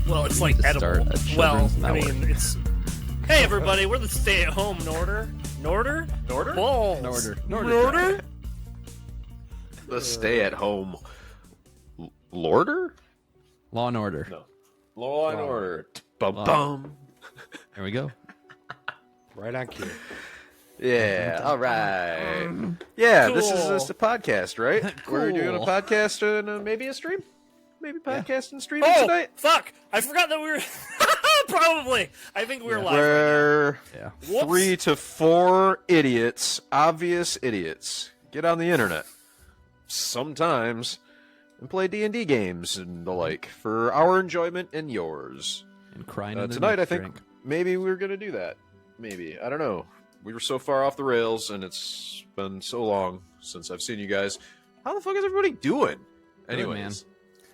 Well, it's like To edible. start a Well, children's I mean, network. it's. Hey, everybody, we're the stay-at-home Norder. Norder? Norder? Balls. Norder. The stay-at-home Lorder? Law and Order. No. Law and Order. Law. Bum. There we go. Right on cue. Yeah, all right. Yeah, this Cool. is a podcast, right? We're doing a Cool. podcast and maybe a stream? Maybe podcast and streaming Oh, tonight? fuck! I forgot that we were... Probably. I think we were live right We're Yeah. Whoops. 3 to 4 idiots, obvious idiots, get on the internet sometimes and play D&D games and the like for our enjoyment and yours. And crying in the Tonight, I next think drink. maybe we're going to do that. Maybe. I don't know. We were so far off the rails, and it's been so long since I've seen you guys. How the fuck is everybody doing? Anyways. man.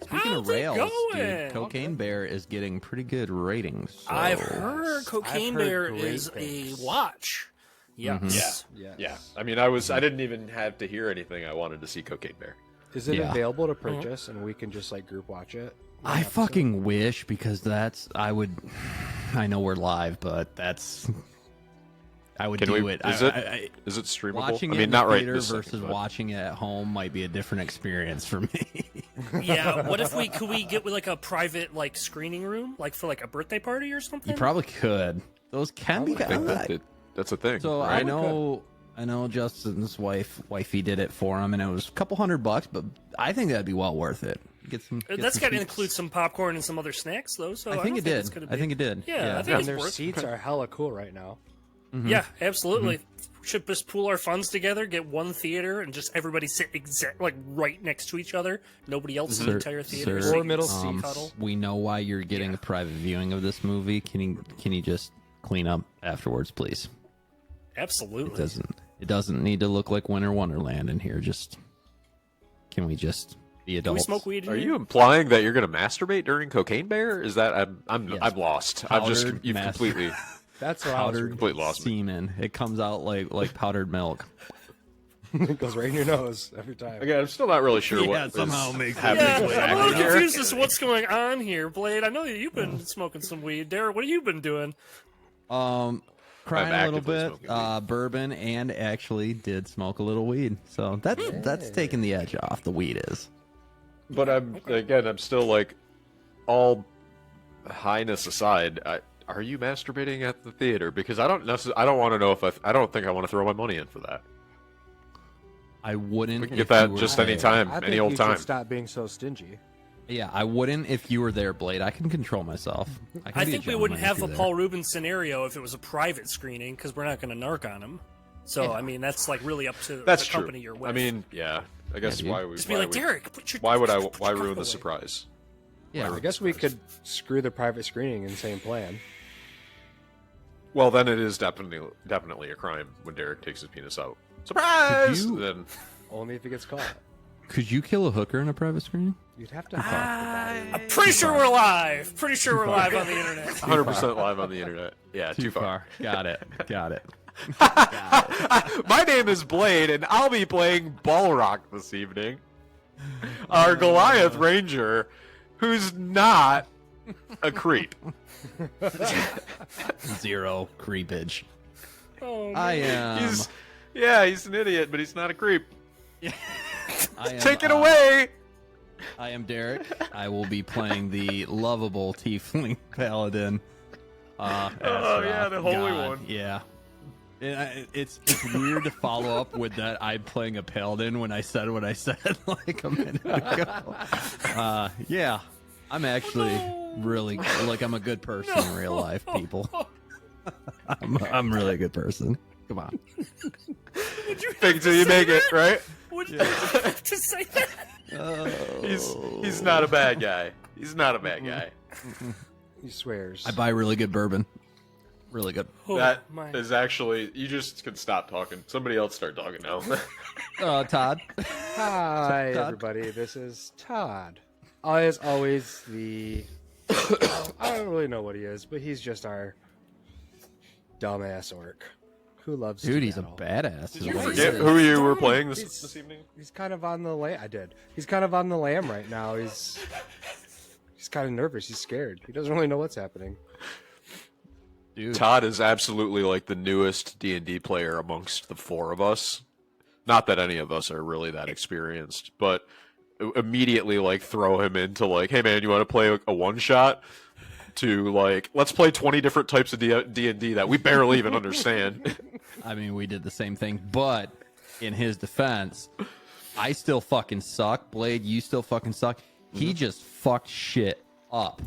Speaking of How's it rails, going? dude, Cocaine Bear is getting pretty good ratings. So. I've heard Cocaine I've heard Bear great is things. a watch. Yes. Yeah. I mean, I didn't even have to hear anything. I wanted to see Cocaine Bear. Is it Yeah. available to purchase and we can just like group watch it? I fucking wish, because I know we're live, but I would Can do we- it. is Is it streamable? Watching I it mean, in not the right theater this versus second, but- watching it at home might be a different experience for me. Yeah, what if could we get like a private like screening room, like for like a birthday party or something? You probably could. Those can be I think good. that's a thing. So right? I know Justin's wifey did it for him, and it was a couple $100, but I think that'd be well worth it. Get some. That's got to seats. include some popcorn and some other snacks, though. So I don't think it did. it's gonna I be- think it did. Yeah, I think And it's their worth. seats are hella cool right now. Yeah, absolutely. Should just pool our funds together, get one theater, and just everybody sit like right next to each other. Nobody else in the entire theater. Sir, so Or you middle can seats. cuddle. We know why you're getting a private viewing of this movie. Can you just clean up afterwards, please? Absolutely. It doesn't need to look like Winter Wonderland in here. Can we just be Can we adults? smoke weed? in Are here? you implying that you're going to masturbate during Cocaine Bear? Is that I'm Yes. lost. I've just Powdered you've master- completely That's what I was Powdered reading. completely lost me. semen. It comes out like powdered milk. It goes right in your nose every time. Again, I'm still not really sure Yeah, what somehow is makes it happening Yeah, I'm a exactly little here. confused as to what's going on here, Blade. I know that you've been smoking some weed. Derek, what have you been doing? Crying a little actively bit, smoking weed. bourbon, and actually did smoke a little weed. So that's taking the edge off. The weed is. But I'm still like, all highness aside, are you masturbating at the theater? Because I don't want to know if I don't think I want to throw my money in for that. I wouldn't. We can if get that you were just there. any time, I think any old you time. should stop being so stingy. Yeah, I wouldn't if you were there, Blade. I can control myself. Can I be a think we wouldn't gentleman if have you're the there. Paul Rubens scenario if it was a private screening, because we're not going to narc on him. So, I mean, that's like really up to That's the true. company you're with. I mean, yeah. I guess dude. why we just be why like, we- Derek, put your, why would I put why your ruin cup the away. surprise? Yeah, I guess we could screw the private screening and same plan. Well, then it is definitely a crime when Derek takes his penis out. Surprise! you- Then Only if it gets caught. Could you kill a hooker in a private screening? You'd have to fuck the body. I'm pretty sure we're live. Pretty sure we're live on the internet. 100% live on the internet. Yeah, too far. Got it. Got it. My name is Blade, and I'll be playing Balrock this evening. Our Goliath Ranger, who's not a creep. Zero creepage. Oh, I am. He's an idiot, but he's not a creep. I am, Take it away! I am Derek. I will be playing the lovable tiefling paladin. yeah, the holy one. Yeah. It's weird to follow up with that I'm playing a paladin when I said what I said like a minute ago. Yeah. I'm actually really like I'm a good person in real life, people. I'm really a good person. Come on. Fake till you make it, right? Would you have to say that? He's not a bad guy. He's not a bad guy. He swears. I buy really good bourbon. Really good. Oh, That my. is actually, you just can stop talking. Somebody else start talking now. Todd. Hi, Todd. everybody. This is Todd. As always, I don't really know what he is, but he's just our dumbass orc who loves Dude, to he's a battle. badass. Did you is what he Forget is. who you were playing this evening? He's kind of on the lam. He's kind of on the lam right now. He's He's kind of nervous. He's scared. He doesn't really know what's happening. Dude. Todd is absolutely like the newest D&D player amongst the four of us. Not that any of us are really that experienced, but immediately like throw him into like, hey man, you want to play a one shot? To like, let's play 20 different types of D&D that we barely even understand. I mean, we did the same thing, but in his defense, I still fucking suck. Blade, you still fucking suck. He just fucked shit up.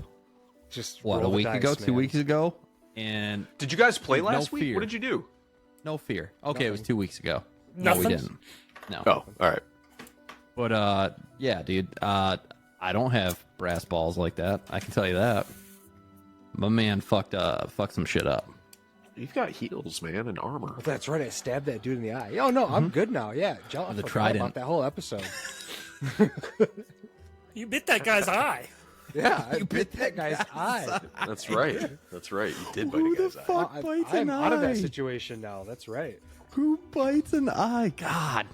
Just What, a roll the week dice, ago, 2 man. weeks ago? And Did you guys play No last week? fear. What did you do? no fear. Okay, it was 2 weeks ago. Nothing? No, we didn't. No. Oh, all right. But, yeah, dude, I don't have brass balls like that. I can tell you that. My man fucked some shit up. You've got heals, man, and armor. Oh, that's right. I stabbed that dude in the eye. Oh no, I'm good now. Yeah, I The forgot trident. about that whole episode. You bit that guy's eye. Yeah, I You bit that guy's eye. That's right. That's right. You did bite Who a the guy's eye. fuck I, bites I'm an out of that eye? situation now. That's right. Who bites an eye? God.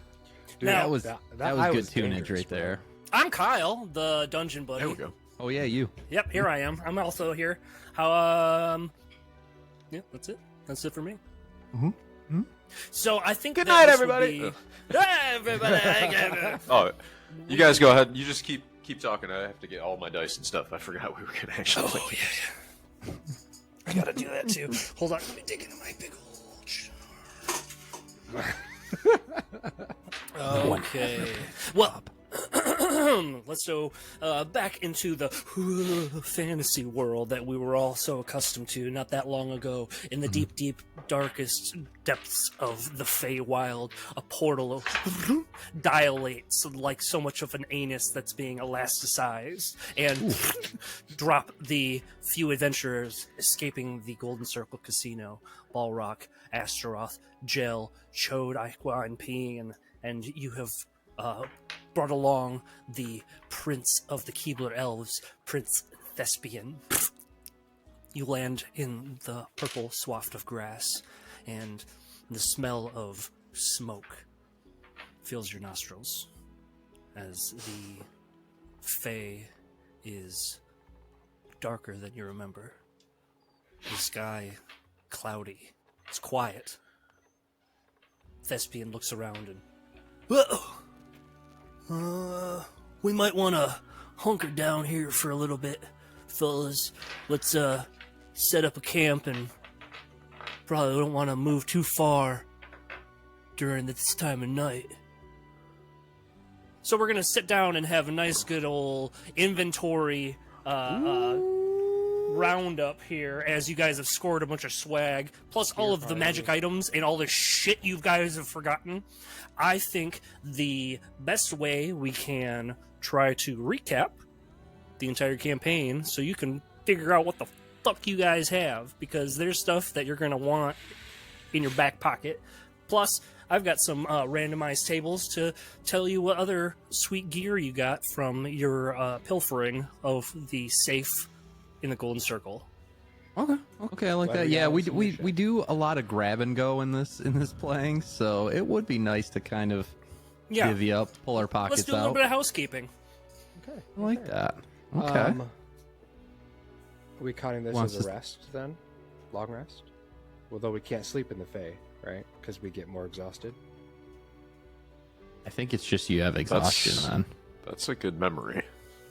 Dude, Now, that was that that eye was good was tunage dangerous, right bro. there. I'm Kyle, the dungeon buddy. There we go. Oh yeah, you. Yep, here I am. I'm also here. Yeah, that's it. That's it for me. Mhm. So I think Good that night, this would everybody. be- everybody. Oh, you guys go ahead. You just keep talking. I have to get all my dice and stuff. I forgot we were gonna actually. Oh yeah. I gotta do that too. Hold on, let me dig into my big old. Okay. Well, let's go back into the fantasy world that we were all so accustomed to not that long ago. In the deep, deep, darkest depths of the Feywild, a portal dilates like so much of an anus that's being elasticized, and drop the few adventurers escaping the Golden Circle Casino, Balrock, Astaroth, Gel, Chode, Iqua, and Peen, and you have brought along the Prince of the Keebler Elves, Prince Thespian. You land in the purple swath of grass, and the smell of smoke fills your nostrils as the Fey is darker than you remember. The sky cloudy. It's quiet. Thespian looks around and, we might want to hunker down here for a little bit, fellas. Let's set up a camp, and probably don't want to move too far during this time of night. So we're gonna sit down and have a nice, good old inventory roundup here, as you guys have scored a bunch of swag, plus all of the magic items and all the shit you guys have forgotten. I think the best way we can try to recap the entire campaign, so you can figure out what the fuck you guys have, because there's stuff that you're gonna want in your back pocket. Plus, I've got some randomized tables to tell you what other sweet gear you got from your pilfering of the safe in the Golden Circle. Okay, I like Glad that. we Yeah, got we some we, shit. we do a lot of grab and go in this playing, so it would be nice to kind of Yeah, divvy up, pull our let's pockets do a little out. bit of housekeeping. Okay. I like that. Okay. Are we counting this Wants as a to- rest then? Long rest? Although we can't sleep in the Fae, right? Because we get more exhausted. I think it's just you have exhaustion, man. That's a good memory,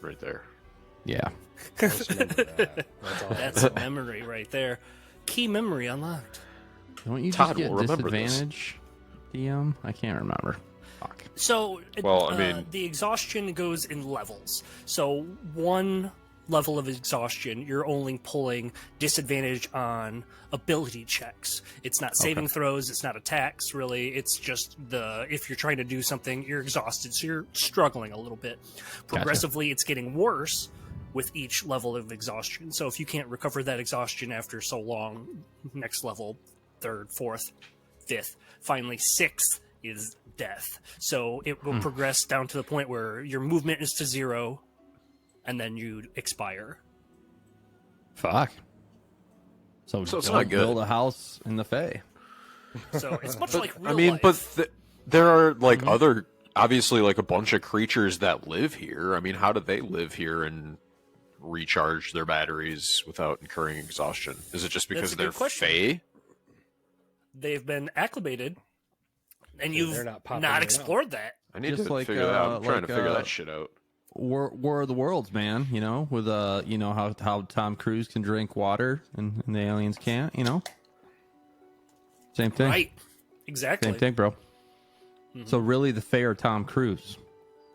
right there. Yeah. Just remember that. That's all. That's a memory right there. Key memory unlocked. Don't you Todd just get will remember this. disadvantage, DM? I can't remember. Fuck. So, Well, I mean- the exhaustion goes in levels. So, one level of exhaustion, you're only pulling disadvantage on ability checks. It's not saving throws, it's not attacks, really. It's just if you're trying to do something, you're exhausted, so you're struggling a little bit. Progressively, it's getting worse with each level of exhaustion. So, if you can't recover that exhaustion after so long, next level, third, fourth, fifth, finally sixth is death. So it will progress down to the point where your movement is to 0, and then you expire. Fuck. So it's don't not good. build a house in the Fae. So it's much like real I mean, life. but there are like other, obviously, like a bunch of creatures that live here. I mean, how do they live here and recharge their batteries without incurring exhaustion? Is it just because That's a they're good question. fey? They've been acclimated, and you've they're not popping not right explored that. I need Just to like, figure that out. I'm trying like, to figure that shit out. War of the Worlds, man. You know, with you know how Tom Cruise can drink water and the aliens can't. You know, same thing. Right. Exactly. Same thing, bro. So really, the fair Tom Cruise.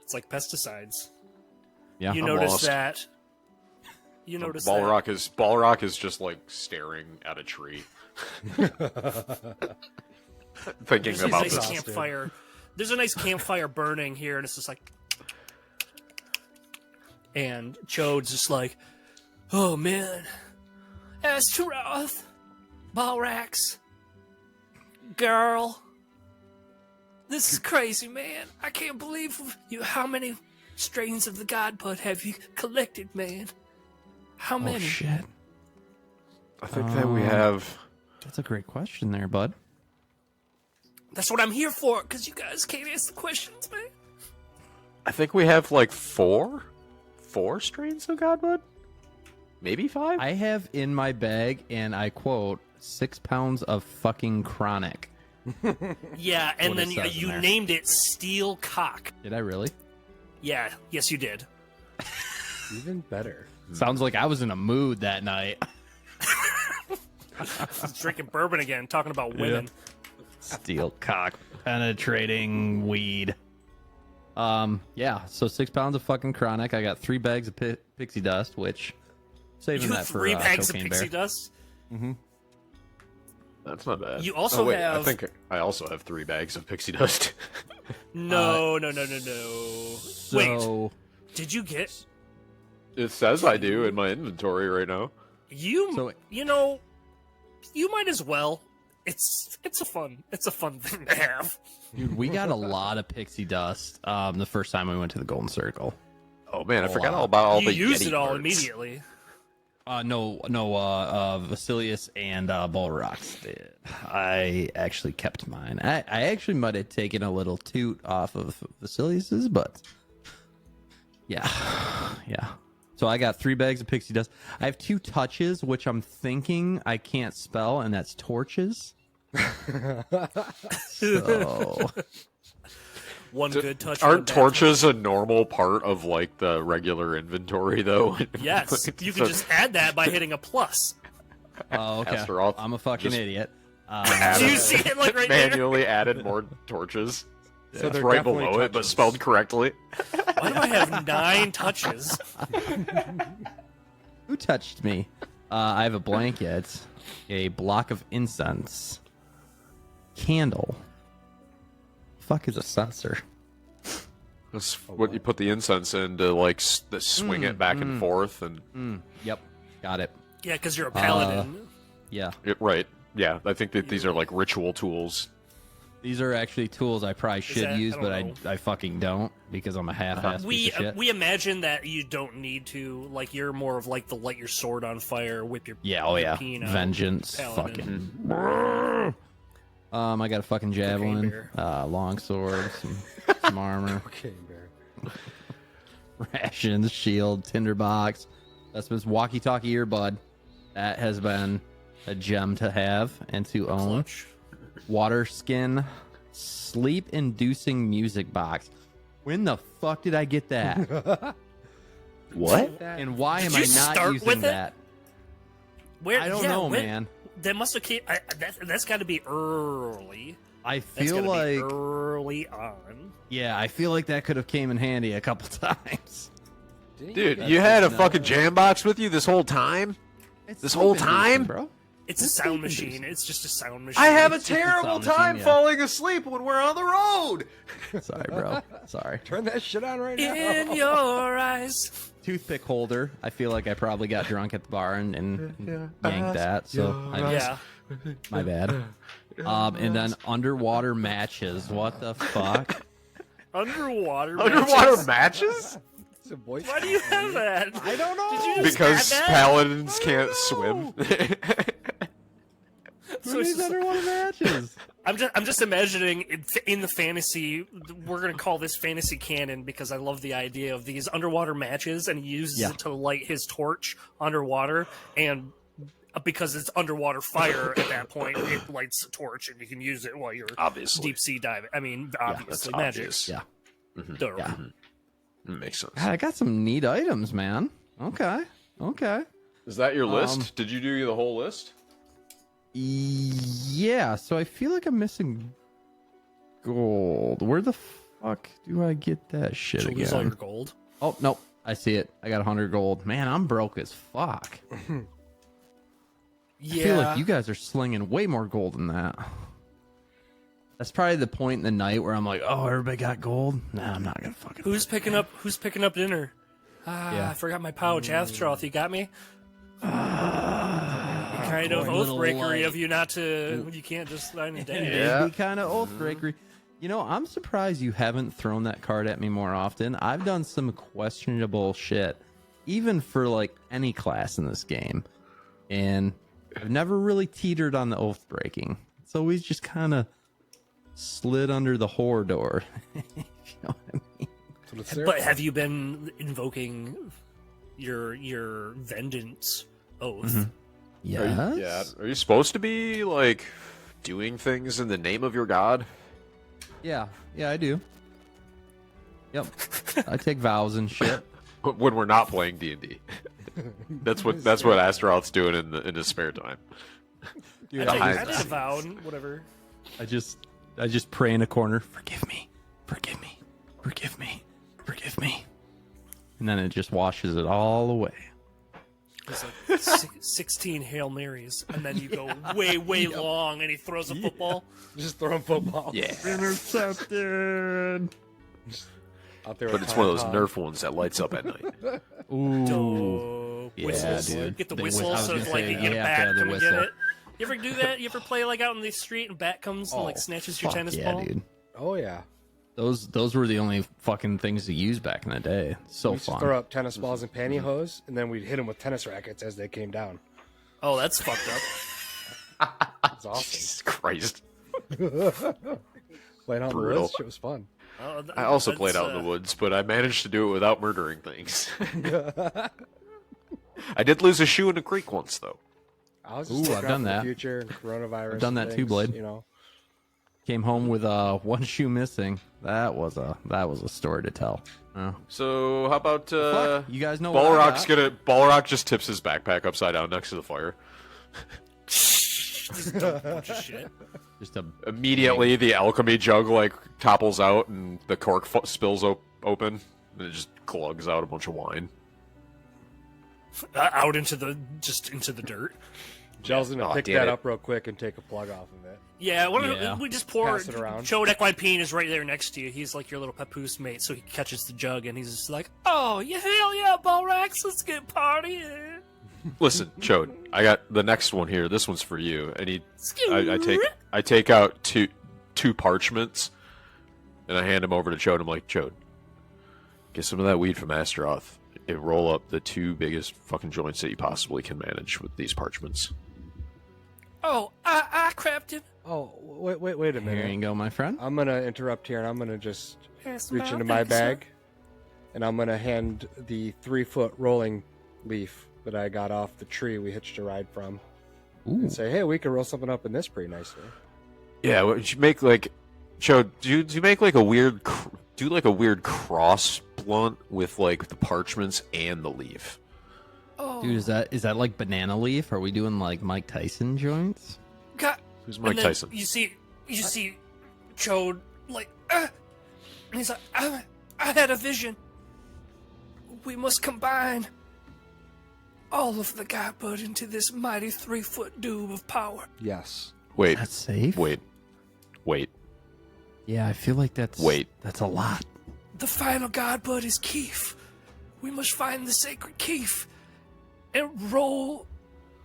It's like pesticides. Yeah. You I'm notice lost. that. You notice Balrock is just like staring at a tree, thinking there's a about nice this. campfire. There's a nice campfire burning here, and it's just like. And Chode's just like, oh man, Astaroth, Balrax, girl, this is crazy, man. I can't believe you. How many strains of the God Bud have you collected, man? How Oh many? shit. I think that we have. That's a great question, there, bud. That's what I'm here for, because you guys can't answer the questions, man. I think we have like four strains of Godbud, maybe 5. I have in my bag, and I quote, 6 pounds of fucking chronic. Yeah, and What then it says in you there. named it Steel Cock. Did I really? Yeah, yes, you did. Even better. Sounds like I was in a mood that night. Drinking bourbon again, talking about women. Steel cock penetrating weed. Yeah, so 6 pounds of fucking chronic. I got 3 bags of pixie dust, which saving You that for 3 bags of Cocaine pixie Bear. dust. That's not bad. You also wait, have- I think I also have 3 bags of pixie dust. No. Wait, So did you get It says I do in my inventory right now. you? So- You know, you might as well. It's a fun thing to have. dude, we got a lot of pixie dust the first time we went to the Golden Circle. Oh man, I forgot lot. all about all You the used Yeti it all parts. immediately. No, Vasilius and Bolrox did. I actually kept mine. I actually might have taken a little toot off of Vasilius's, but yeah. So I got 3 bags of pixie dust. I have 2 touches, which I'm thinking I can't spell, and that's torches. So One good touch. one Aren't bad torches a normal part of like the regular inventory though? touch. Yes, you can just add that by hitting a plus. oh, okay. Astaroth I'm a fucking just- idiot. Do you see it like right there? manually added more torches. So It's they're right definitely below it, but touches. spelled correctly. Why do I have 9 touches? Who touched me? I have a blanket, a block of incense, candle. Fuck is a censer? That's what you put the incense in to like swing it back and forth and Yep, got it. Yeah, because you're a paladin. Yeah, right. Yeah, I think that these are like ritual tools. these are actually tools I probably should that- use, I but don't know. I fucking don't because I'm a half-ass piece We of shit. we imagine that you don't need to. Like you're more of like the light your sword on fire, whip your Yeah, oh your yeah, peen out, vengeance, paladin. fucking. I got a fucking javelin, bear. long sword, some armor, Okay, Bear. rations, shield, tinderbox. That's this walkie-talkie earbud. That has been a gem to have and to own. Clutch. Water skin, sleep-inducing music box. When the fuck did I get that? What? And why Did am I you not start using with it? that? Where I don't yeah, know, when- man. That must have came. That's got to be early. I That's feel gotta like, be early on. yeah, I feel like that could have came in handy a couple times. Dude, you had a fucking jam box with you this whole time? This whole time? bro. It's a sound machine. It's just a sound machine. I have a It's just a terrible sound machine, time yeah. falling asleep when we're on the road. Sorry, bro. Sorry. Turn that shit on right now. in your eyes. Toothpick holder. I feel like I probably got drunk at the bar and yanked that. So Yeah. my bad. And then underwater matches. What the fuck? Underwater. Underwater matches? matches? It's a boy. Why do you have that? I don't know. Did you just Because add that? paladins can't swim. So So it's these just- underwater matches? I'm just imagining in the fantasy. We're gonna call this fantasy canon because I love the idea of these underwater matches, and he uses it to light his torch underwater, and because it's underwater fire at that point, it lights a torch, and you can use it while you're Obviously. deep sea diving. I mean, obviously, That's magic. obvious. Yeah. Duh. Yeah. Makes sense. God, I got some neat items, man. Okay. Is that your list? Um, Did you do the whole list? Yeah, so I feel like I'm missing gold. Where the fuck do I get that shit To lose all again? your gold. Oh, nope. I see it. I got 100 gold. Man, I'm broke as fuck. Yeah. I feel like you guys are slinging way more gold than that. That's probably the point in the night where I'm like, oh, everybody got gold? Nah, I'm not gonna fucking... Who's picking up dinner? Yeah. I forgot my pouch. Athroth, you got me? Kind of Poor little oath-breakery light. of you not to... You can't just sign a day. Yeah. It'd be kind of oath breakery. You know, I'm surprised you haven't thrown that card at me more often. I've done some questionable shit, even for like any class in this game, and I've never really teetered on the oath breaking. It's always just kind of slid under the whore door. You know what I mean? That's what it's there But for. have you been invoking your vengeance oath? Yes. Are you supposed to be like doing things in the name of your god? Yeah, I do. Yep. I take vows and shit. When we're not playing D&D. That's what Astaroth's doing in his spare time. Dude, I did a vow and whatever. I just pray in a corner. Forgive me. Forgive me. Forgive me. Forgive me. And then it just washes it all away. It's like 16 Hail Marys, and then you go way long, and he throws a football. Just throwing football. Yeah. Intercepted. Out there But with it's one of those Tom. Nerf ones that lights up at night. Ooh. Dope. Yeah, Whistles. dude. Get the The whistle whistle. I so was if, gonna like say, you get you a have to bat, have the come and get whistle. it. You ever do that? You ever play like out in the street and a bat comes and like snatches your tennis ball? dude. Oh yeah. Those were the only fucking things to use back in the day. So We used to fun. throw up tennis balls and pantyhose, and then we'd hit them with tennis rackets as they came down. Oh, that's fucked up. It's awesome. Jesus Christ. Playing out in the Brutal. woods, shit was fun. Oh, I also that's, played out in the woods, but I managed to do it without murdering things. I did lose a shoe in a creek once, though. I was Ooh, just I've looking out done for the that. future and coronavirus. I've done and that too, things, Blade. You know, Came home with one shoe missing. That was a story to tell. Oh. So how about Fuck, you guys know what I got. Balrock just tips his backpack upside down next to the fire. Just a bunch of shit. Just a Immediately, the alchemy jug like topples out, and the cork spills open, and it just clugs out a bunch of wine. Out into the dirt. Gel's gonna Oh, pick damn that it. up real quick and take a plug off of it. Yeah, Yeah. we just pour. Pass it around. Chode Equine is right there next to you. He's like your little papoose mate, so he catches the jug and he's just like, "Oh, yeah, hell yeah, Balrax, let's get partying." Listen, Chode, I got the next one here. This one's for you. I take out two parchments, and I hand them over to Chode. I'm like, Chode, get some of that weed from Astaroth and roll up the two biggest fucking joints that you possibly can manage with these parchments. Oh, I crapped him. Oh, wait a Here minute. you go, my friend. I'm gonna interrupt here, and I'm gonna just Yes, reach ma'am, into my thank you, sir. bag, and I'm gonna hand the 3-foot rolling leaf that I got off the tree we hitched a ride from, Ooh. and say, "Hey, we can roll something up in this pretty nicely." Yeah, what you make like, Chode, do you make like a weird, like a weird cross blunt with like the parchments and the leaf? Oh, Dude, is that like banana leaf? Are we doing like Mike Tyson joints? God. Who's And Mike then Tyson? You see Chode like, and he's like, I had a vision. We must combine all of the godbud into this mighty 3-foot dube of power. Yes. Wait, That's safe. wait. Yeah, I feel like that's a lot. The final godbud is Keef. We must find the sacred Keef and roll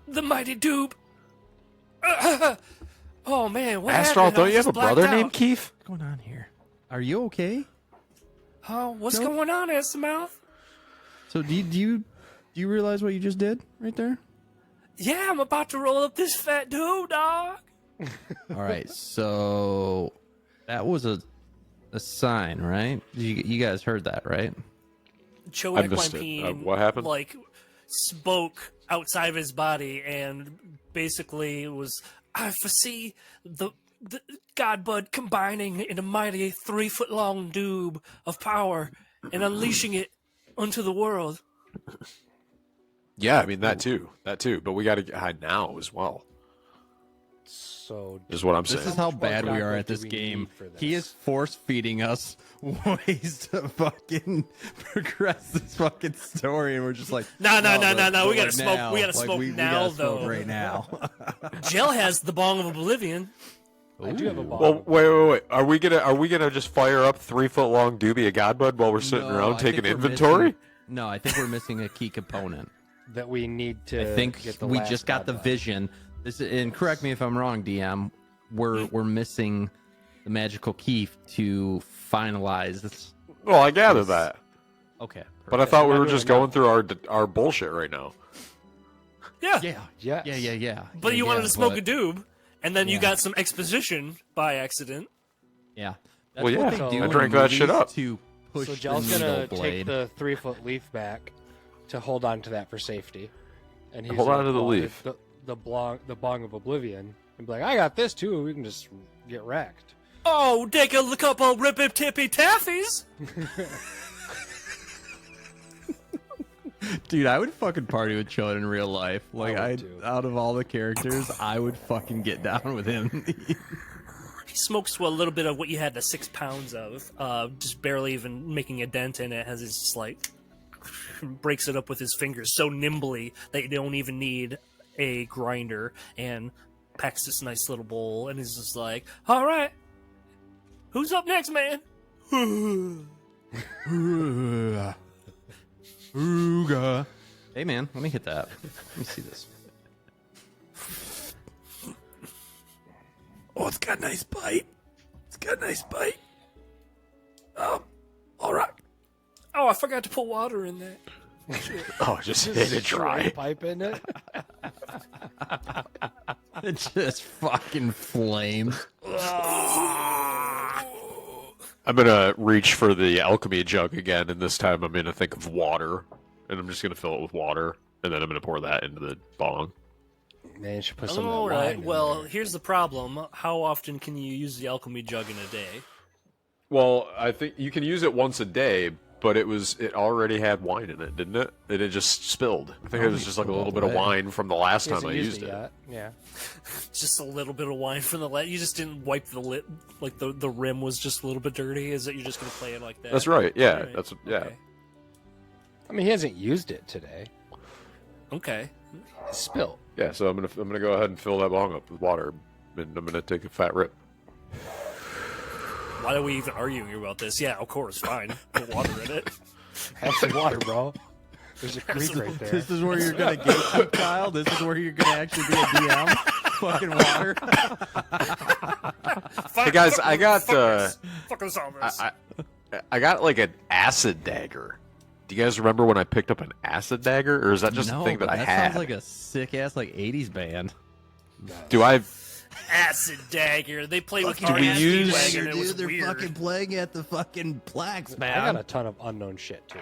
the mighty dube. Oh man, what Astaroth, happened? don't I you have a just blacked brother out. named Keith? What's going on here? Are you okay? Oh, what's Nope. going on, Mouth? So do you realize what you just did right there? Yeah, I'm about to roll up this fat dude, dog. All right, so that was a sign, right? You guys heard that, right? I missed it. Equine, What happened? like, spoke outside of his body and basically was, I foresee the Godbud combining in a mighty 3-foot-long doob of power and unleashing it onto the world. Yeah, I mean that too. But we got to get high now as well. So Is what I'm saying. This is how bad we are Godbud at do this we game. need for this? He is force feeding us ways to fucking progress this fucking story, and we're just like, No. We but gotta right smoke. now, We gotta like, smoke we now, gotta smoke though. right now. Jill has the bong of oblivion. I do have a bomb. Well, wait. Are we gonna just fire up 3-foot-long doobie of Godbud while we're sitting No, around I taking think we're inventory? missing- No, I think we're missing a key component. That we need to. I think get the we last just got the Godbud. vision. This is, and correct me if I'm wrong, DM. We're missing the magical key to finalize this. Well, I gather that, Okay, but I thought we Not were doing just going through our bullshit right now. Yeah. yeah. Yes. But you wanted to smoke a but- doob, and then you Yeah. got some exposition by accident. Yeah. That's Well, what yeah, they so- do I in drank that shit movies up. to push So the Gel's needle gonna blade. take the 3-foot leaf back to hold on to that for safety, and he's Hold gonna on to the pull out leaf. the bong of oblivion, and be like, "I got this too. We can just get wrecked." Oh, take a couple rippy tippy taffies. Dude, I would fucking party with Chillin in real life. Like, I I, would too. out of all the characters, I would fucking get down with him. He smokes to a little bit of what you had the 6 pounds of, just barely even making a dent in it. As he's just like breaks it up with his fingers so nimbly that you don't even need a grinder, and packs this nice little bowl. And he's just like, "All right, who's up next, man?" Ooga. Hey, man, let me hit that. Let me see this. Oh, it's got a nice bite. All right. Oh, I forgot to put water in that. Oh, just hit it dry. Pipe in it. It just fucking flames. I'm gonna reach for the alchemy jug again, and this time I'm gonna think of water, and I'm just gonna fill it with water, and then I'm gonna pour that into the bong. Man, you should put some. All of that wine right. in Well, there. here's the problem. How often can you use the alchemy jug in a day? Well, I think you can use it once a day, but it already had wine in it, didn't it? And it just spilled. I think it was just like a little bit of wine from the last He time hasn't I used it. yet. Yeah. Just a little bit of wine from the lid. You just didn't wipe the lid, like the rim was just a little bit dirty. Is it you're just gonna play it like that? That's right. Yeah, Alright, that's Okay. I mean, he hasn't used it today. Okay. It's spilled. yeah. So I'm gonna go ahead and fill that bong up with water, and I'm gonna take a fat rip. Why are we even arguing about this? Yeah, of course, fine. Put water in it. Have some water, bro. There's a creek right there. This is where you're gonna gatekeep, Kyle. This is where you're gonna actually be a DM. Fucking water. Hey guys, I got Fuck us all this. I got like an acid dagger. Do you guys remember when I picked up an acid dagger, or is that just no, a thing that but I that had? sounds like a sick ass like '80s band. Do I? Acid dagger. They play with Do we acid use- wagon. It was They're weird. fucking playing at the fucking Plex, I man. got a ton of unknown shit too.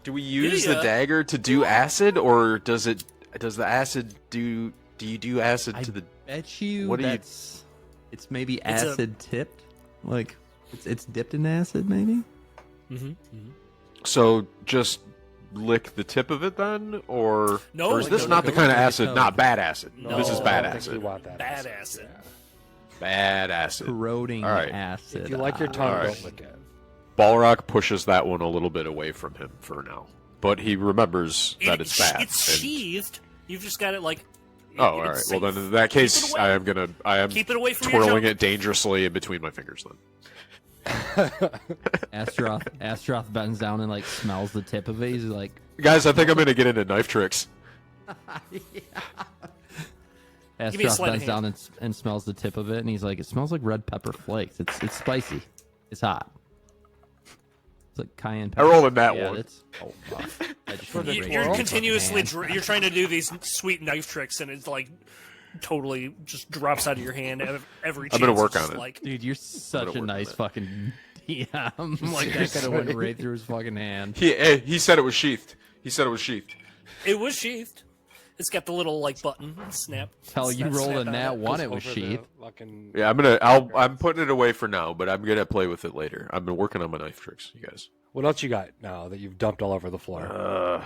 Do we use the ya? dagger to do acid, or does the acid do? Do you do acid I to the? bet you What do you- that's it's maybe It's a- acid tipped, like it's dipped in acid, maybe. So just lick the tip of it then, or No, or is this no, not no, the kind of no, acid? no. Not bad acid. No, This is I bad I don't think acid. you want that. Bad acid. Yeah. Bad acid. Corroding All right. acid. If you like your tongue, All right. don't lick it. Balrock pushes that one a little bit away from him for now, but he remembers that it's bad. It's and- sheathed. You've just got it like. Oh, all right. Well, then in that case, away. I am Keep it away from your twirling junk. it dangerously in between my fingers. Then. Astaroth bends down and like smells the tip of it. He's like, Guys, I think I'm gonna get into knife tricks. me a Astaroth sleight of bends down and smells the tip of it, and he's like, it smells like red pepper flakes. It's spicy. It's hot. It's like cayenne pepper. rolled a nat yeah, one. It's, oh, fuck. I just For the raised You're my continuously fucking hand. you're trying to do these sweet knife tricks, and it's like totally just drops out of your hand every chance. I'm gonna work it's on it. Like, Dude, you're such gonna a work nice on it. fucking DM. Like that could have went right through his fucking hand. He said it was sheathed. He said it was sheathed. it was sheathed. It's got the little like button snap. Hell, you snap, rolled snap a out nat of it. one. It was Over sheath. the fucking- Yeah, I'm putting it away for now, but I'm gonna play with it later. I've been working on my knife tricks, you guys. What else you got now that you've dumped all over the floor?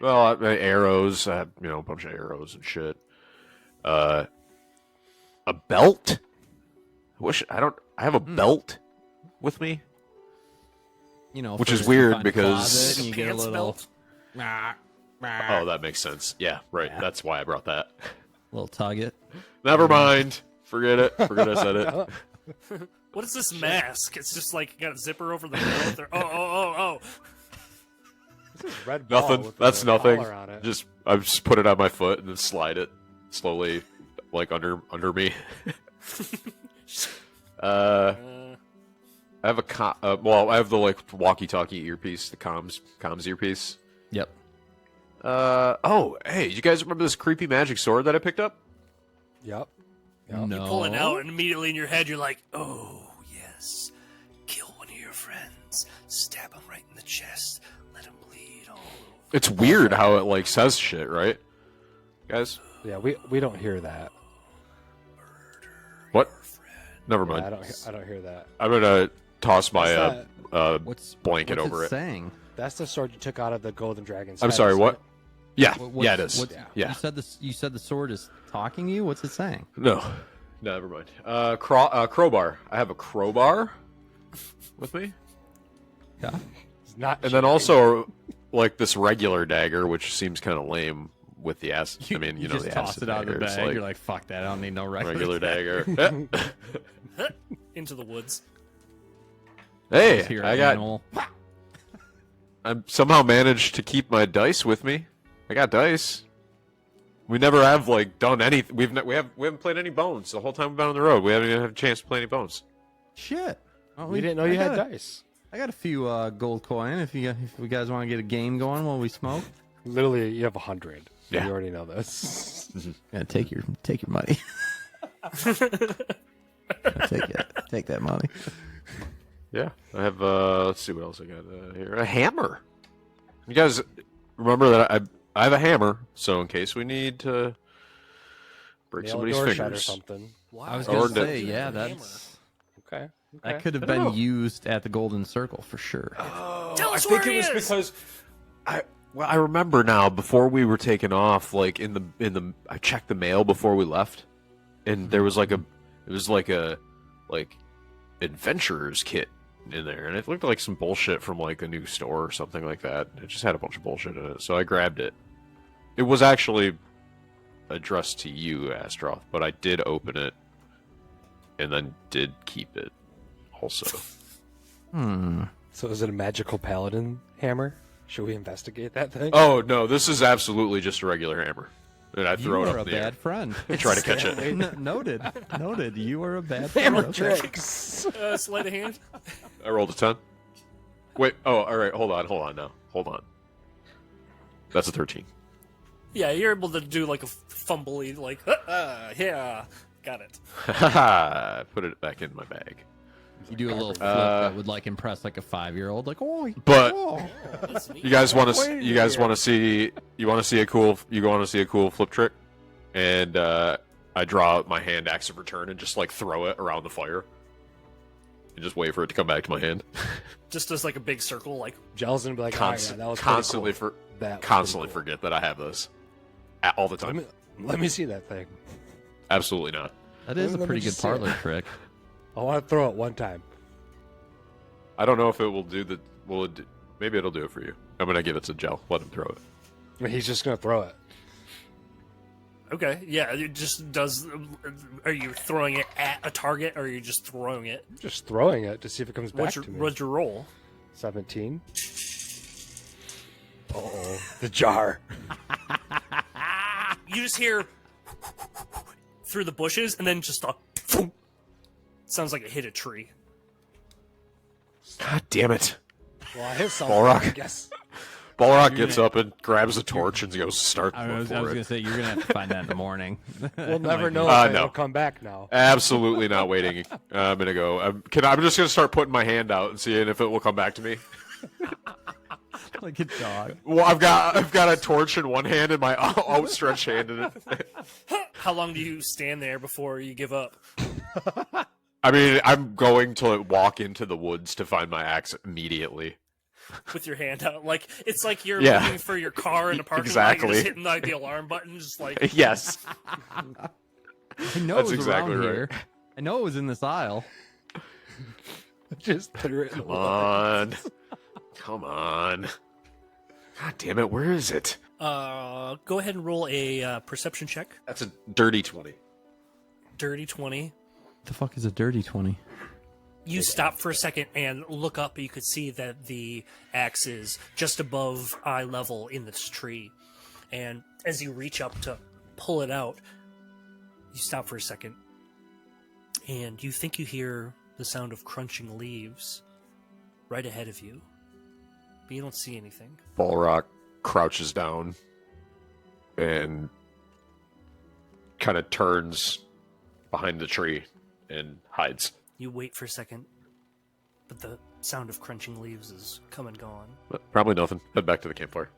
Well, arrows. I have, a bunch of arrows and shit. A belt. I have a belt with me. You know, Which for is the weird find a because- closet and you get a Pants little belt. Oh, that makes sense. Yeah, right. Yeah. That's why I brought that. little tug it. Never mind. Forget it. Forget I said it. What is this mask? It's just like got a zipper over the mouth. Oh. This is red ball Nothing. with That's a nothing. collar on it. I just put it on my foot and then slide it slowly, like under me. I have I have the like walkie-talkie earpiece, the comms earpiece. Yep. Hey, you guys remember this creepy magic sword that I picked up? Yep. No. Pull it out, and immediately in your head, you're like, oh, yes. Kill one of your friends. Stab him right in the chest. Let him bleed all over. It's weird how it like says shit, right? Guys? Yeah, we don't hear that. What? Never Yeah, mind. I don't hear that. I'm gonna toss my What's blanket what's over it. saying? That's the sword you took out of the golden dragon's I'm head, sorry, isn't what? it? Yeah, What's- yeah, it is. what's- Yeah. You said the sword is talking to you. What's it saying? No, never mind. Crowbar. I have a crowbar with me, Yeah. It's not. and then also like this regular dagger, which seems kind of lame with the acid. I mean, you know, just the toss acid it out of the dagger. It's bag. like You're like, fuck that. I don't need no regular dagger. Into the woods. Hey, Here, I got. animal. I somehow managed to keep my dice with me. I got dice. We never have like done anything. We haven't played any bones the whole time we've been on the road. We haven't even had a chance to play any bones. Shit. Well, We didn't know you had dice. I got a few gold coin. If you guys want to get a game going while we smoke, Literally, you have 100. Yeah. You already know this. yeah, take your money. take that money. Yeah, I have. Let's see what else I got here. A hammer. You guys remember that I have a hammer, so in case we need to break Nail a somebody's door shut or fingers. something. Wow. I was Or gonna the- say, yeah, that's Okay. that could have I don't been know. used at the Golden Circle for sure. Tell us I think where it he was is! because I remember now before we were taking off, like in the I checked the mail before we left, and there was like a adventurers kit in there, and it looked like some bullshit from like a new store or something like that. It just had a bunch of bullshit in it, so I grabbed it. It was actually addressed to you, Astroth, but I did open it and then did keep it also. So is it a magical paladin hammer? Should we investigate that thing? Oh no, this is absolutely just a regular hammer, and I throw You it are up a in the air bad friend. and try to catch it. Noted. You are a bad friend. Hammer Okay. tricks. Sleight of hand. I rolled a 10. Wait, oh, all right, hold on now. Hold on. That's a 13. Yeah, you're able to do like a fumbly, like, yeah, got it. Haha, put it back in my bag. You do a little flip that would like impress like a 5-year-old. Like, oh, But oh. That's neat. you guys want to Wait a you guys minute. want to see a cool flip trick, and I draw out my hand axe of return and just like throw it around the fire, and just wait for it to come back to my hand. Just as like a big circle, like, Gels gonna be like, oh, yeah, that was pretty constantly cool. That was constantly pretty forget that I have this all the time. Let me see that thing. Absolutely not. That is Let a me pretty good just see it. parlor trick. I want to throw it one time. I don't know if it will do the. Maybe it'll do it for you. I'm gonna give it to Gel. Let him throw it. I mean, he's just gonna throw it. okay, yeah, it just does. Are you throwing it at a target, or are you just throwing it? I'm just throwing it to see if it comes back What's your, to me. what's your roll? 17. Uh-oh. The jar. You just hear through the bushes, and then just a. Sounds like it hit a tree. God damn it! Well, I hit something, Balrog. I guess. Balrock gets up and grabs a torch and goes start I was for going to it. say, you're going to have to find that in the morning. We'll never know No. if it'll come back now. Absolutely not waiting. I'm gonna go. I'm just gonna start putting my hand out and seeing if it will come back to me. Like a dog. Well, I've got a torch in one hand and my outstretched hand in it. How long do you stand there before you give up? I mean, I'm going to walk into the woods to find my axe immediately. With your hand out, like it's like you're Yeah. looking for your car in a parking lot. Exactly. You're just hitting like the alarm button, just like Yes. I know That's it was exactly around right. here. I know it was in this aisle. Just threw it in the Come on. Come on. God damn it, where is it? Go ahead and roll a perception check. That's a dirty 20. Dirty 20. The fuck is a dirty 20? You stop for a second and look up. You could see that the axe is just above eye level in this tree. And as you reach up to pull it out, you stop for a second. And you think you hear the sound of crunching leaves right ahead of you. But you don't see anything. Balrock crouches down and kind of turns behind the tree and hides. You wait for a second, but the sound of crunching leaves is come and gone. But probably nothing. Head back to the campfire.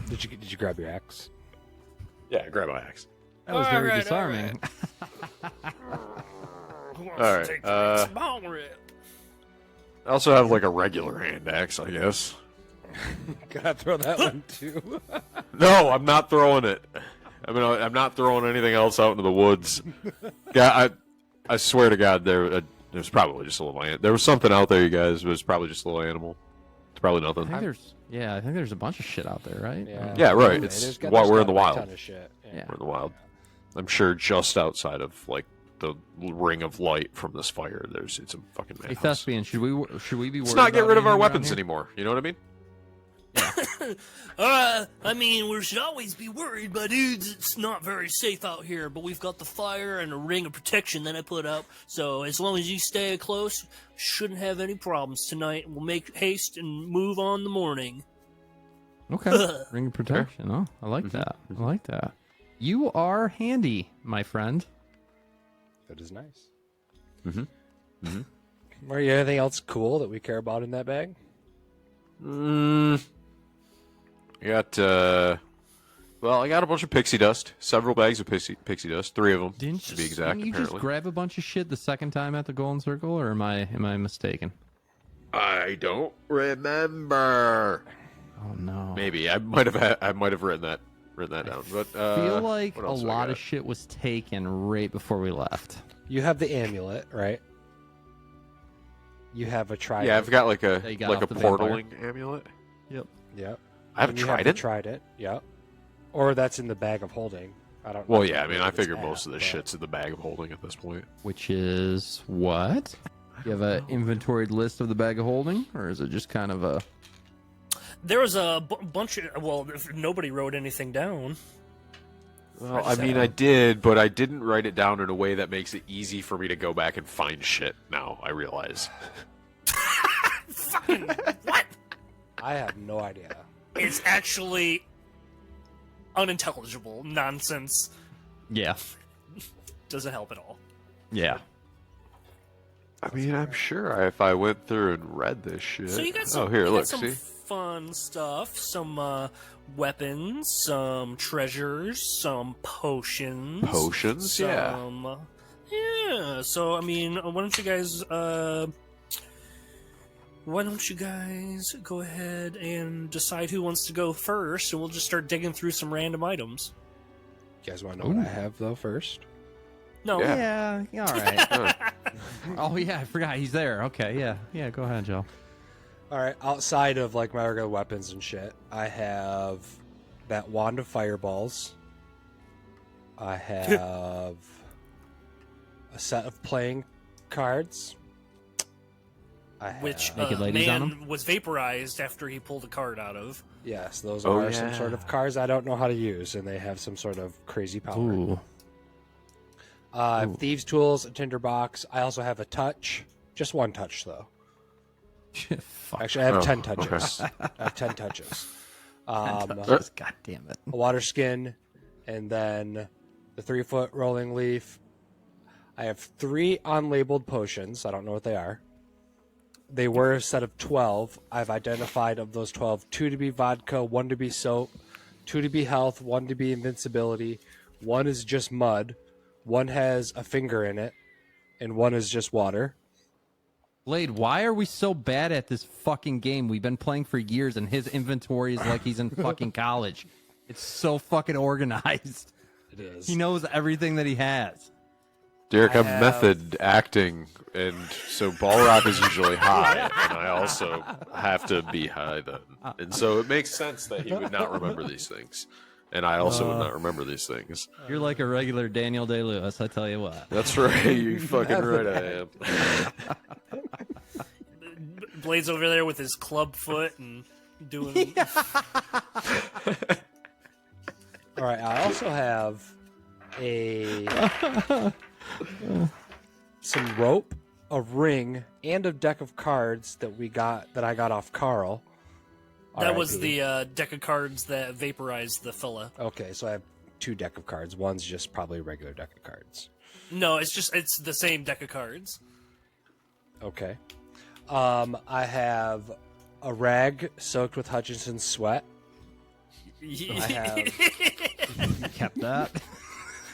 Did you grab your axe? Yeah, grab my axe. That was very disarming. Who wants All to right, take the next ball rip? I also have like a regular hand axe, I guess. Gotta throw that one too. No, I'm not throwing it. I mean, I'm not throwing anything else out into the woods. Yeah, I swear to God, there's probably just a little ant. There was something out there, you guys. But it was probably just a little animal. It's probably I nothing. think there's a bunch of shit out there, right? Yeah, right. There's We're in the a wild. ton of shit. Yeah. We're in the wild. I'm sure just outside of like the ring of light from this fire, it's a fucking Hey, madhouse. Thespian, should we be worried Let's not get about rid of our anything around weapons here? anymore. You know what I mean? I mean, we should always be worried, but dudes, it's not very safe out here. But we've got the fire and a ring of protection that I put up. So as long as you stay close, shouldn't have any problems tonight. We'll make haste and move on the morning. Okay. Ring of protection. Oh, I like that. I like that. You are handy, my friend. That is nice. Mm-hmm. Are you anything else cool that we care about in that bag? I got I got a bunch of pixie dust. Several bags of pixie dust. 3 of them to be exact. Didn't you Apparently, just grab a bunch of shit the second time at the Golden Circle, or am I mistaken? I don't remember. Oh no. Maybe I might have written that down. But I feel like what a else do I lot got? of shit was taken right before we left. You have the amulet, right? You have a trident. Yeah, I've got like a That you got off the portaling amulet. Yep. Yep. I have a And you have the trident. trident. Yep. Or that's in the bag of holding. I don't. Well, know yeah, I mean, I what it's figure at, most of the but- shit's in the bag of holding at this point. Which is what? You have an inventoried list of the bag of holding, or is it just kind of a? There was a bunch of. Well, if nobody wrote anything down. Well, I mean, I did, but I didn't write it down in a way that makes it easy for me to go back and find shit. Now I realize. Fucking what? I have no idea. It's actually unintelligible nonsense. Yeah. Doesn't help at all. Yeah. I mean, I'm sure if I went through and read this shit. So you got some. here, you look, got some see. fun stuff. Some weapons. Some treasures. Some potions. Potions, yeah. Some, yeah. So I mean, why don't you guys? Why don't you guys go ahead and decide who wants to go first, and we'll just start digging through some random items. You guys want to know what I have though first? No. Yeah. Yeah. All right. Oh yeah, I forgot he's there. Okay. Yeah. Yeah. Go ahead, Joe. All right. Outside of like my regular weapons and shit, I have that wand of fireballs. I have a set of playing cards. I have, Which Naked ladies on man was vaporized after he pulled a card out of. yes, those Oh, are some yeah. sort of cards I don't know how to use, and they have some sort of crazy power. Ooh. Thieves' tools, a tinderbox. I also have a touch, just one touch though. Fuck. Actually, I have Oh, 10 touches. I have 10 touches. God damn it. A water skin, and then the 3-foot rolling leaf. I have 3 unlabeled potions. I don't know what they are. They were a set of 12. I've identified of those 12, 2 to be vodka, 1 to be soap, 2 to be health, 1 to be invincibility, 1 is just mud, 1 has a finger in it, and 1 is just water. Blade, why are we so bad at this fucking game? We've been playing for years, and his inventory is like he's in fucking college. It's so fucking organized. It is. He knows everything that he has. Derek, I I'm have- method acting, and so Balrog is usually high, and I also have to be high then. And so it makes sense that he would not remember these things. And I also would not remember these things. You're like a regular Daniel Day-Lewis, I tell you what. That's right, you fucking right I am. Blade's over there with his club foot and doing. All right, I also have some rope, a ring, and a deck of cards that I got off Carl. That was RIP. the deck of cards that vaporized the fella. Okay, so I have 2 deck of cards. One's just probably a regular deck of cards. No, it's the same deck of cards. Okay. I have a rag soaked with Hutchinson's sweat. I have. You kept that?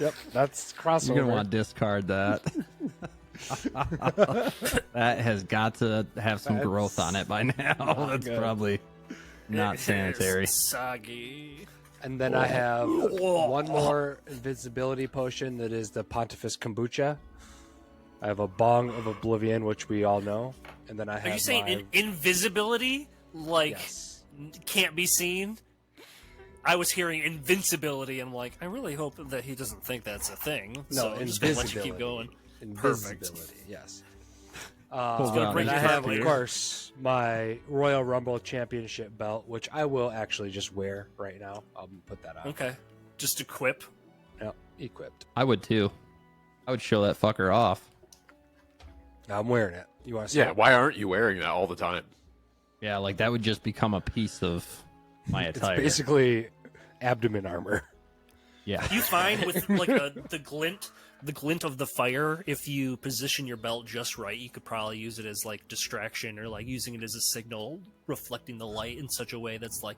Yep, that's crossover. You're going to want to discard that. That has got to have some growth on it by now. That's good. probably not sanitary. Soggy. And then I have one more invisibility potion that is the Pontifex Kombucha. I have a Bong of Oblivion, which we all know. And then I have Are you saying my... invisibility? Like, Yes. can't be seen? I was hearing invincibility, and I'm like, I really hope that he doesn't think that's a thing. No, So I'm just gonna let you invisibility. keep going. Invisibility, yes. Hold gonna on, bring And I you have, down of later. course, my Royal Rumble Championship belt, which I will actually just wear right now. I'll put that on. Okay. Just equip. Yep, equipped. I would too. I would show that fucker off. I'm wearing it. You want to see Yeah, it? why aren't you wearing that all the time? Yeah, like that would just become a piece of my It's attire. basically abdomen armor. Yeah. Do you find with like the glint of the fire, if you position your belt just right, you could probably use it as like distraction or like using it as a signal, reflecting the light in such a way that's like.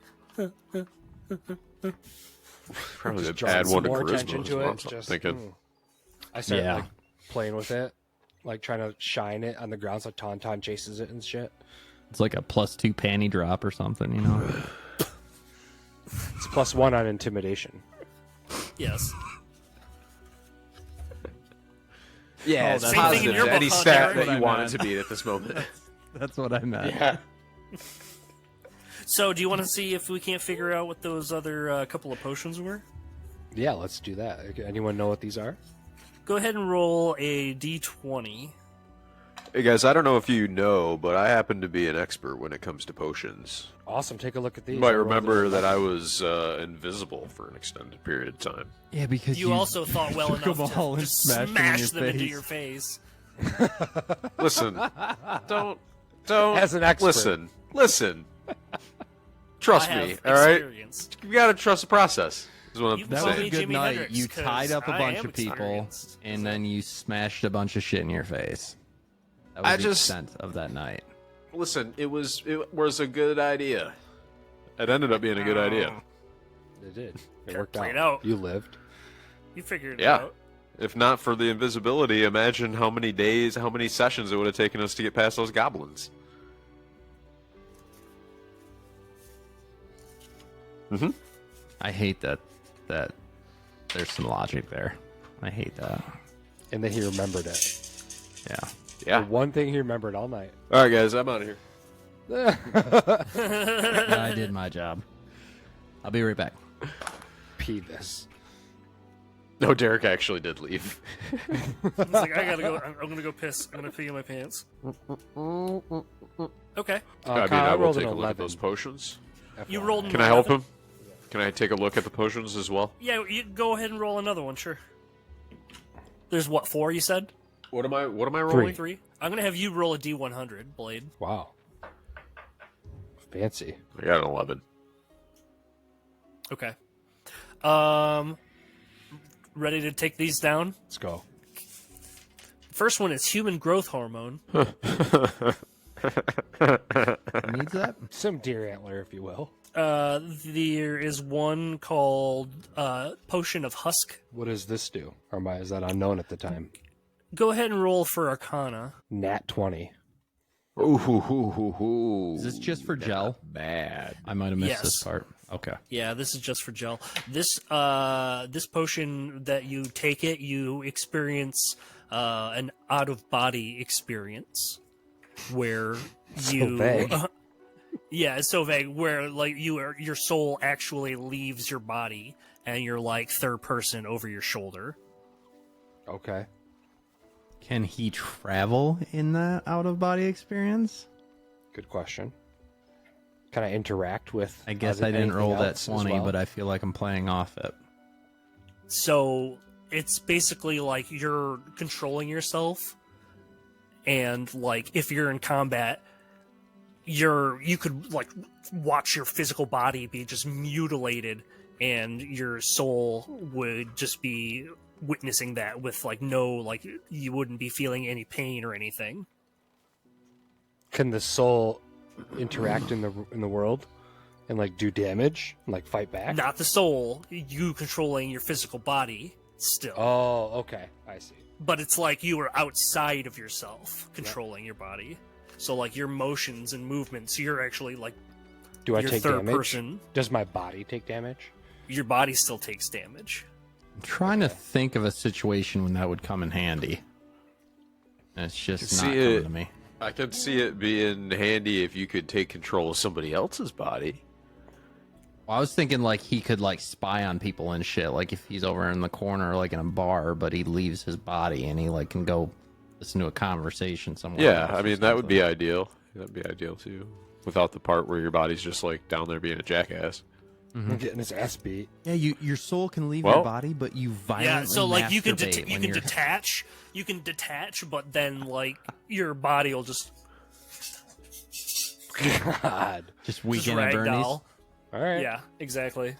Probably Just to drawing add some one to more charisma. attention is to what it. I'm Just, thinking. I started Yeah. like playing with it, like trying to shine it on the ground so Tauntaun chases it and shit. It's like a +2 panty drop or something, you know? It's +1 on intimidation. Yes. Yeah, Oh, it's that's- Same thing in positive your to any book, huh, stat Derek? that you What I want it meant. to be at this moment. That's what I meant. Yeah. So, do you want to see if we can't figure out what those other couple of potions were? Yeah, let's do that. Anyone know what these are? Go ahead and roll a d20. Hey guys, I don't know if you know, but I happen to be an expert when it comes to potions. Awesome. Take a look at these. You might I rolled remember an that 11. I was invisible for an extended period of time. Yeah, because You also thought well took them enough all to and just smashed smash them in your them face. into your face. Listen, don't. As an expert. Listen. Trust I have me, all right? experience. You gotta trust the process. Is what I'm You That call was me a good Jimi night. Hendrix, You 'cause tied up a I bunch am of people, experienced. and then you smashed a bunch of shit in your face. That was I the just- extent of that night. Listen, it was a good idea. It ended up being a good idea. It did. It Gotta worked play out. it out. You lived. You figured it Yeah. out. If not for the invisibility, imagine how many days, how many sessions it would have taken us to get past those goblins. I hate that there's some logic there. I hate that. And then he remembered it. Yeah. Yeah. The one thing he remembered all night. All right, guys, I'm out of here. I did my job. I'll be right back. Peevis. No, Derek actually did leave. It's like, I gotta go. I'm gonna go piss. I'm gonna pee in my pants. Okay. I Kyle, will rolled take an a look at 11. those potions. You rolled an Can I help 11. him? Can I take a look at the potions as well? Yeah, you go ahead and roll another one, sure. There's what, 4 you said? What am I rolling? 3? I'm gonna have you roll a D100, Blade. Wow. Fancy. I got an 11. Okay. Ready to take these down? Let's go. First one is human growth hormone. Who needs that? Some deer antler, if you will. There is one called Potion of Husk. What does this do? Or is that unknown at the time? Go ahead and roll for Arcana. Nat 20. Ooh. Is this just for gel? Bad. I might have missed Yes. this part. Okay. Yeah, this is just for gel. This potion that you take it, you experience an out of body experience where you vague. yeah, it's so vague where like your soul actually leaves your body and you're like third person over your shoulder. Okay. Can he travel in that out of body experience? Good question. Can I interact with? I guess I didn't roll that else as 20, well? but I feel like I'm playing off it. So it's basically like you're controlling yourself, and like if you're in combat, you could like watch your physical body be just mutilated, and your soul would just be witnessing that with like you wouldn't be feeling any pain or anything. Can the soul interact in the world and like do damage and like fight back? Not the soul, you controlling your physical body still. Oh, okay. I see. But it's like you are outside of yourself controlling your body. So like your motions and movements, you're actually like Do I your take third damage? person. Does my body take damage? Your body still takes damage. I'm trying to think of a situation when that would come in handy. And it's just See not coming it. to me. I could see it being handy if you could take control of somebody else's body. Well, I was thinking like he could like spy on people and shit. Like if he's over in the corner, like in a bar, but he leaves his body and he like can go listen to a conversation somewhere. Yeah, else I or mean, that would be something. ideal. That'd be ideal, too. Without the part where your body's just, like, down there being a jackass. I'm getting his ass beat. Yeah, your soul can leave Well- your body, but you violently Yeah, so like you can masturbate when you're- detach, but then like your body will just God. just just weekend at Bernie's. ragdoll. All right. Yeah, exactly.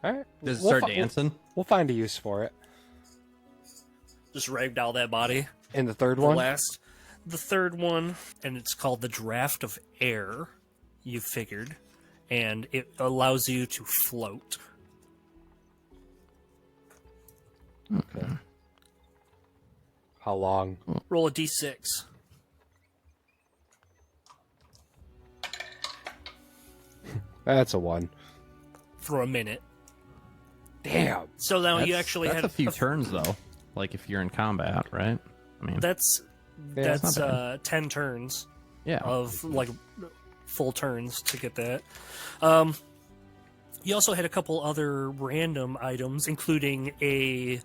All right. Does it We'll start fi- dancing? We'll find a use for it. Just ragdoll that body. And the third The one? the third one, and it's called the Draft of Air. You figured, and it allows you to float. Okay. How long? Roll a d6. That's a 1. For a minute. Damn. So now you That's- actually that's had a few turns though. Like if you're in combat, right? I mean, That's Yeah, it's not 10 turns yeah. of like full turns to get that. You also had a couple other random items, including a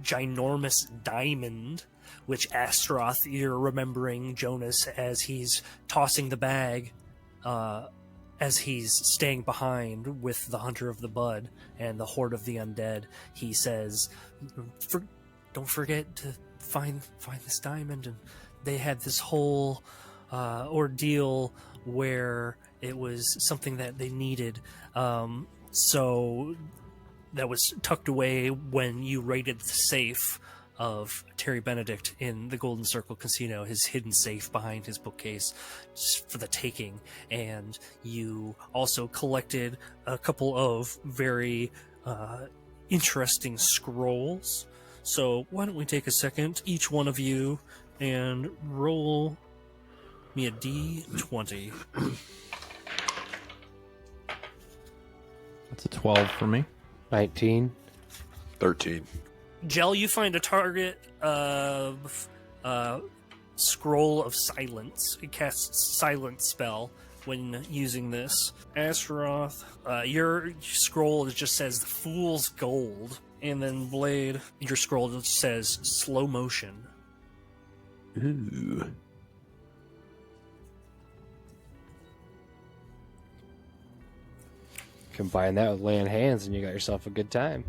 ginormous diamond, which Astaroth, you're remembering Jonas as he's tossing the bag, as he's staying behind with the Hunter of the Bud and the Horde of the Undead. He says, don't forget to find this diamond. And they had this whole ordeal where it was something that they needed. So that was tucked away when you raided the safe of Terry Benedict in the Golden Circle Casino, his hidden safe behind his bookcase, just for the taking. And you also collected a couple of very interesting scrolls. So why don't we take a second, each one of you, and roll me a d20. That's a 12 for me. 19. 13. Gel, you find a target of Scroll of Silence. It casts Silence spell when using this. Astaroth, your scroll just says Fool's Gold. And then Blade, your scroll just says Slow Motion. Ooh. Combine that with laying hands and you got yourself a good time.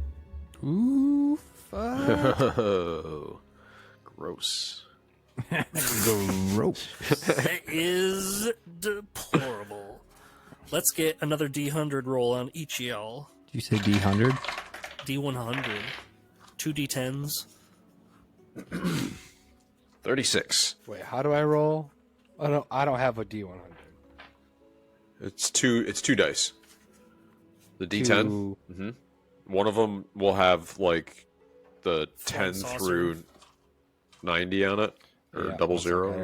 Ooh, fuck. Oh, gross. Gross. That is deplorable. Let's get another D100 roll on each of y'all. Did you say D100? D100. 2 D10s. 36. Wait, how do I roll? I don't have a D100. It's two dice. The D10. Two- One of them will have like the 10 saucer. through 90 on it, or Yeah, double one zero.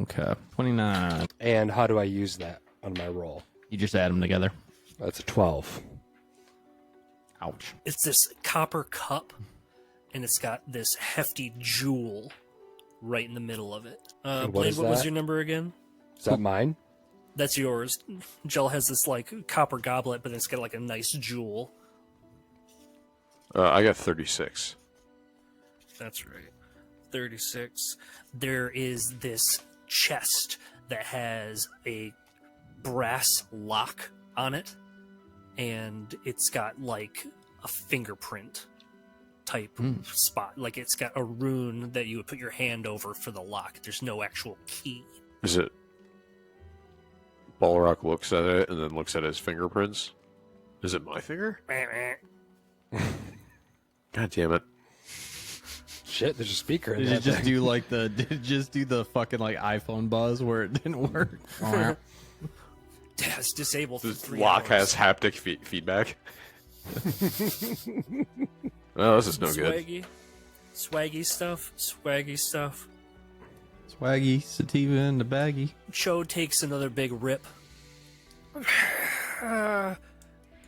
Okay, 29. And how do I use that on my roll? You just add them together. That's a 12. Ouch. It's this copper cup, and it's got this hefty jewel right in the middle of it. And what Blade, is what was that? your number again? Is that mine? That's yours. Jell has this like copper goblet, but it's got like a nice jewel. I got 36. That's right. 36. There is this chest that has a brass lock on it, and it's got like a fingerprint type spot. Like it's got a rune that you would put your hand over for the lock. There's no actual key. Is it? Balrock looks at it and then looks at his fingerprints. Is it my finger? God damn it. Shit, there's a speaker in Did that you just thing. do like the fucking like iPhone buzz where it didn't work? Yeah, it's disabled for The 3 lock hours. has haptic feedback. Oh, this is no good. Swaggy stuff. Swaggy stuff. Swaggy, sativa in the baggie. Cho takes another big rip.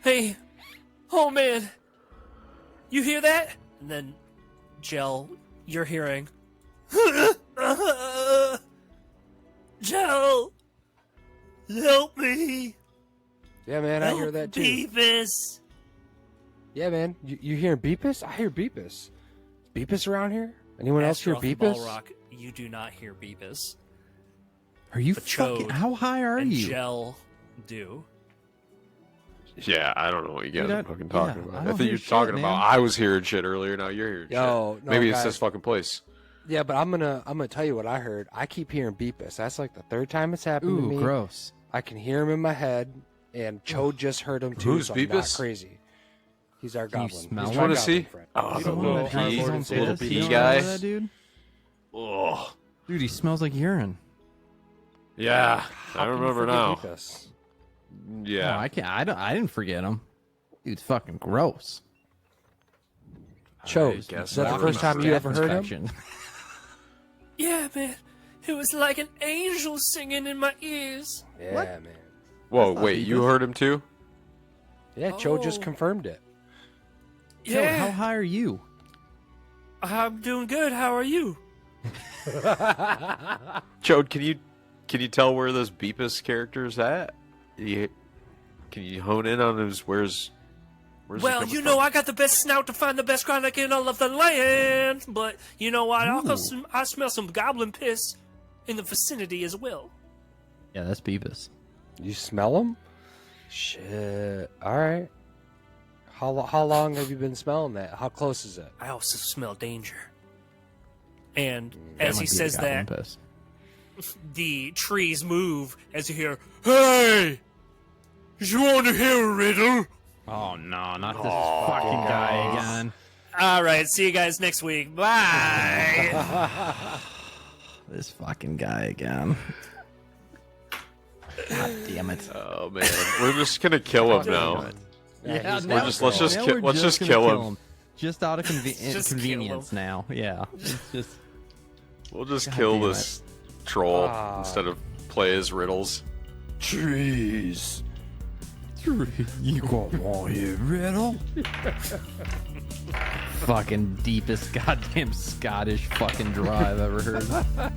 Hey, oh man, you hear that? And then, Jell, you're hearing. Jell, help me! Yeah, man, I hear that too. Beavis. Yeah, man, you hearing Beepus? I hear Beepus. Is Beepus around here? Anyone else hear Astaroth and Beepus? Balrock, you do not hear Beavis. Are you But fucking? Chode How high are And you? Jell do. Yeah, I don't know what you guys Dude, are I- fucking yeah, talking I about. I don't think hear you're shit, talking man. about I was hearing shit earlier, now you're hearing Yo, shit. no, Maybe it's guys. this fucking place. Yeah, but I'm gonna tell you what I heard. I keep hearing Beepus. That's like the third time it's happened to Ooh, me. gross. I can hear him in my head, and Chode just heard him too. Who's so I'm not Beepus? crazy. He's our Can you goblin. smell He's him? my Wanna see? goblin friend. Oh, You the don't little know pea- our the Lord little and Savior pea You don't guy. know that, dude? Ugh. Dude, he smells like urine. Yeah, How I can you remember forget now. Beepus? Yeah. No, I can't. I didn't forget him. Dude's fucking gross. Chode, guess is that I the first time you ever heard him? Inspection. Yeah, man. It was like an angel singing in my ears. Yeah, What? man. Whoa, not wait, you Beepus. heard him too? Yeah, Chode just Oh. confirmed it. Joe, Yeah, how high are you? I'm doing good. How are you? Chode, can you tell where this Beepus character's at? Can you hone in on where's he Well, coming you from? know, I got the best snout to find the best chronic in all of the land. But you know what? I smell some goblin piss in the vicinity as well. Yeah, that's Beavis. You smell him? Shit. All right. How long have you been smelling that? How close is it? I also smell danger. And That as might he be the says goblin that, piss. the trees move as you hear, "Hey, you want to hear a riddle?" Oh no, not this fucking guy again. All right, see you guys next week. Bye. This fucking guy again. God damn it. Oh man, we're just gonna kill him now. Yeah, he's now let's we're- just now ki- we're let's just gonna kill him. Just out of Just kill convenience him. now. Yeah. It's just We'll just God kill damn this troll Ah. instead of play his riddles. Trees. you gonna want your riddle? Fucking deepest goddamn Scottish fucking draw I've ever heard.